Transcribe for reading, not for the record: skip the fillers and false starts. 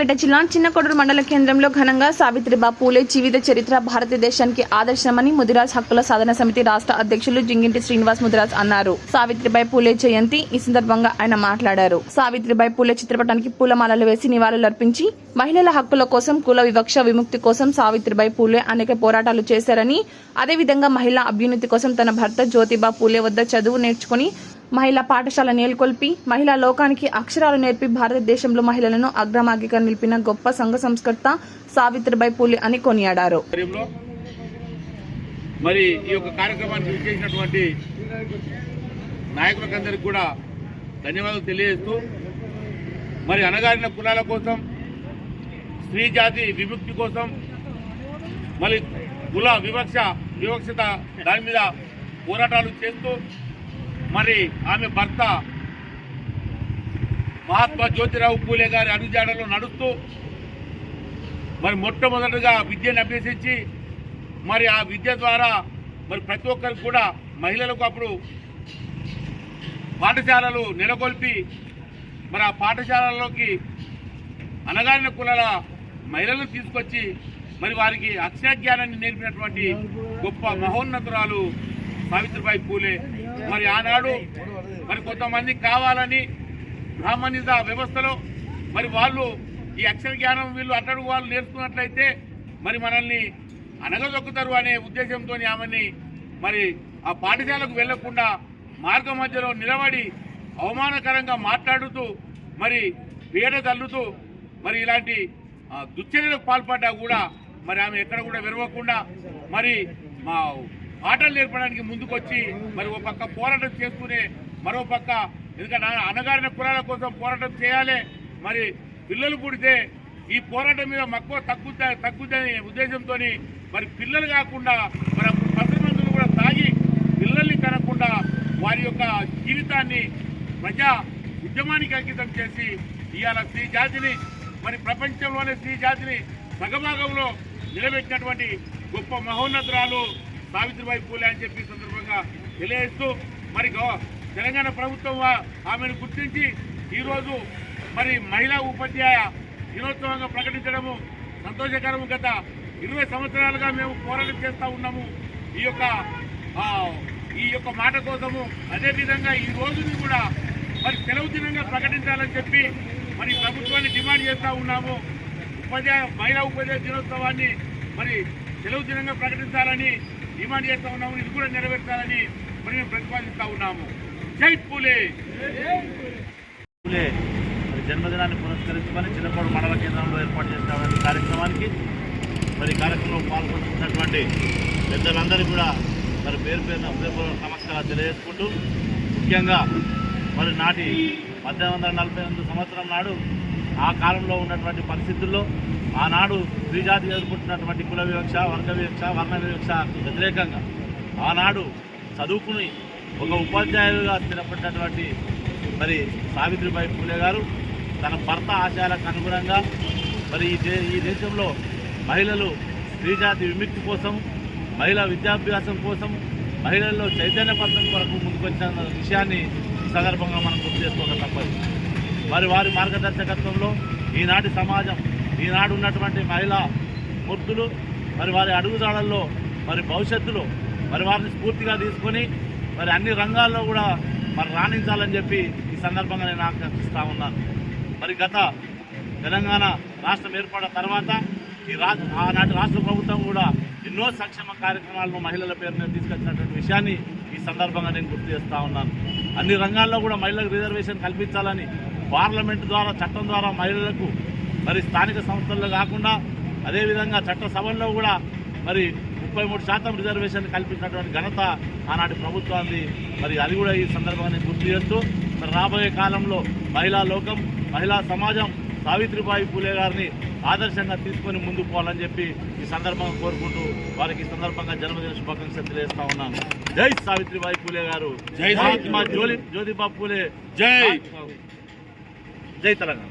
సూర్యాపేట జిల్లా చిన్నకొడూరు మండల కేంద్రంలో ఘనంగా సావిత్రిబాయి పూలే జీవిత చరిత్ర భారతదేశానికి ఆదర్శమని ముదిరాజ్ హక్కుల సాధన సమితి రాష్ట్ర అధ్యక్షులు జింగింటి శ్రీనివాస్ ముదిరాజ్ అన్నారు. సావిత్రిబాయి పూలే జయంతి ఈ సందర్భంగా ఆయన మాట్లాడారు. సావిత్రిబాయి పూలే చిత్రపటానికి పూలమాలలు వేసి నివాళులర్పించి మహిళల హక్కుల కోసం, కుల వివక్ష విముక్తి కోసం సావిత్రిబాయి పూలే అనేక పోరాటాలు చేశారని, అదేవిధంగా మహిళా అభ్యున్నతి కోసం తన భర్త జ్యోతిబా పూలే వద్ద చదువు నేర్చుకుని మహిళా పాఠశాల నెలకొల్పి మహిళా లోకానికి అక్షరాలు నేర్పి భారతదేశంలో మహిళలను అగ్రమార్గిగా నిలిపిన గొప్ప సంఘ సంస్కర్త సావిత్రిబాయి పూలే అని కొనియాడారు. మరి ఈ యొక్క కార్యక్రమానికి విచ్చేసినటువంటి నాయకులందరికీ కూడా ధన్యవాదాలు తెలియజేస్తూ, మరి అణగారిన కులాల కోసం, స్త్రీ జాతి విముక్తి కోసం, మరి కుల వివక్షత దాని మీద పోరాటాలు చేస్తూ, మరి ఆమె భర్త మహాత్మా జ్యోతిరావు పూలే గారి అడుగుజాడలో నడుస్తూ మరి మొట్టమొదటిగా విద్యను అభ్యసించి, మరి ఆ విద్య ద్వారా మరి ప్రతి ఒక్కరికి కూడా మహిళలకు అప్పుడు పాఠశాలలు నెలకొల్పి, మరి ఆ పాఠశాలలోకి అణగారిన కులాల మహిళలను తీసుకొచ్చి మరి వారికి అక్షర జ్ఞానాన్ని నేర్పినటువంటి గొప్ప మహోన్నతురాలు సావిత్రిబాయి పూలే. మరి ఆనాడు మరి కొంతమంది కావాలని బ్రాహ్మణిజ వ్యవస్థలో మరి వాళ్ళు ఈ అక్షర జ్ఞానం వీళ్ళు అట్టడుగు వాళ్ళు నేర్చుకున్నట్లయితే మరి మనల్ని అనగదొక్కుతారు అనే ఉద్దేశంతో ఆమెని మరి ఆ పాఠశాలకు వెళ్లకుండా మార్గ మధ్యలో నిలబడి అవమానకరంగా మాట్లాడుతూ, మరి పీడ తల్లుతూ, మరి ఇలాంటి దుశ్చర్యలకు పాల్పడ్డా కూడా మరి ఆమె ఎక్కడ కూడా విరవకుండా మరి మా ఆటలు నేర్పడానికి ముందుకొచ్చి మరి ఒక పక్క పోరాటం చేస్తూనే మరో పక్క ఎందుకంటే అణగారిన కులాల కోసం పోరాటం చేయాలి, మరి పిల్లలు పుడితే ఈ పోరాటం మీద మక్కువ తగ్గుద్దనే ఉద్దేశంతో మరి పిల్లలు కాకుండా మరి అప్పుడు పసిమందులు కూడా తాగి పిల్లల్ని కనకుండా వారి యొక్క జీవితాన్ని ప్రజా ఉద్యమానికి అంకితం చేసి ఇవాళ స్త్రీ జాతిని మరి ప్రపంచంలోనే స్త్రీ జాతిని సగభాగంలో నిలబెట్టినటువంటి గొప్ప మహోన్నతురాలు సావిత్రిబాయి పూలే అని చెప్పి సందర్భంగా తెలియజేస్తూ, మరి తెలంగాణ ప్రభుత్వం ఆమెను గుర్తించి ఈరోజు మరి మహిళా ఉపాధ్యాయ దినోత్సవంగా ప్రకటించడము సంతోషకరము. గత 20 సంవత్సరాలుగా మేము పోరాటం చేస్తూ ఉన్నాము ఈ యొక్క మాట కోసము. అదేవిధంగా ఈ రోజుని కూడా మరి సెలవు దినంగా ప్రకటించాలని చెప్పి మరి ప్రభుత్వాన్ని డిమాండ్ చేస్తూ ఉన్నాము. మహిళా ఉపాధ్యాయ దినోత్సవాన్ని మరి సెలవు దినంగా ప్రకటించాలని డిమాండ్ చేస్తూ ఉన్నాము. ఇది కూడా నెరవేర్చాలని మరి మేము ప్రతిపాదిస్తూ ఉన్నాము. జై పూలే. పూలే జన్మదినాన్ని పురస్కరించుకొని చిన్నకొడూరు మండల కేంద్రంలో ఏర్పాటు చేసినటువంటి కార్యక్రమానికి మరి కార్యక్రమంలో పాల్గొంటున్నటువంటి పెద్దలందరికీ కూడా మరి పేరున హృదయపూర్వక నమస్కారాలు తెలియజేసుకుంటూ, ముఖ్యంగా మరి నాటి 1848 సంవత్సరం నాడు ఆ కాలంలో ఉన్నటువంటి పరిస్థితుల్లో ఆనాడు స్త్రీజాతి ఎదుర్కొంటున్నటువంటి కుల వివక్ష, వర్గ వివక్ష, వర్ణ వివక్ష వ్యతిరేకంగా ఆనాడు చదువుకుని ఒక ఉపాధ్యాయులుగా స్థిరపడినటువంటి మరి సావిత్రిబాయి పూలే గారు తన భర్త ఆశయాలకు అనుగుణంగా మరి ఈ దేశంలో మహిళలు స్త్రీజాతి విముక్తి కోసం, మహిళా విద్యాభ్యాసం కోసం, మహిళల్లో చైతన్యపరచడం కొరకు ముందుకొచ్చిన విషయాన్ని ఈ సందర్భంగా మనం గుర్తు చేసుకోక తప్పదు. మరి వారి మార్గదర్శకత్వంలో ఈనాటి సమాజం, ఈనాడు ఉన్నటువంటి మహిళా మూర్తులు మరి వారి అడుగుజాడల్లో మరి భవిష్యత్తులో మరి వారిని స్ఫూర్తిగా తీసుకొని మరి అన్ని రంగాల్లో కూడా మరి రాణించాలని చెప్పి ఈ సందర్భంగా నేను ఆకాంక్షిస్తూ ఉన్నాను. మరి గత తెలంగాణ రాష్ట్రం ఏర్పడిన తర్వాత ఆనాటి రాష్ట్ర ప్రభుత్వం కూడా ఎన్నో సంక్షేమ కార్యక్రమాలను మహిళల పేరు మీద తీసుకొచ్చినటువంటి విషయాన్ని ఈ సందర్భంగా నేను గుర్తు చేస్తూ ఉన్నాను. అన్ని రంగాల్లో కూడా మహిళలకు రిజర్వేషన్ కల్పించాలని పార్లమెంటు ద్వారా, చట్టం ద్వారా మహిళలకు మరి స్థానిక సంస్థల్లో కాకుండా అదేవిధంగా చట్టసభల్లో కూడా మరి 33% రిజర్వేషన్ కల్పించినటువంటి ఘనత ఆనాటి ప్రభుత్వాన్ని. మరి అది కూడా ఈ సందర్భంగా నేను గుర్తు చేస్తూ, మరి రాబోయే కాలంలో మహిళా లోకం, మహిళా సమాజం సావిత్రిబాయి పూలే గారిని ఆదర్శంగా తీసుకొని ముందుకు పోవాలని చెప్పి ఈ సందర్భంగా కోరుకుంటూ వారికి ఈ సందర్భంగా జన్మదిన శుభాకాంక్షలు తెలియజేస్తా ఉన్నాను. జై సావిత్రిబాయి పూలే గారు, జై మహాత్మా జ్యోతిబా పూలే, జై తెలంగాణ.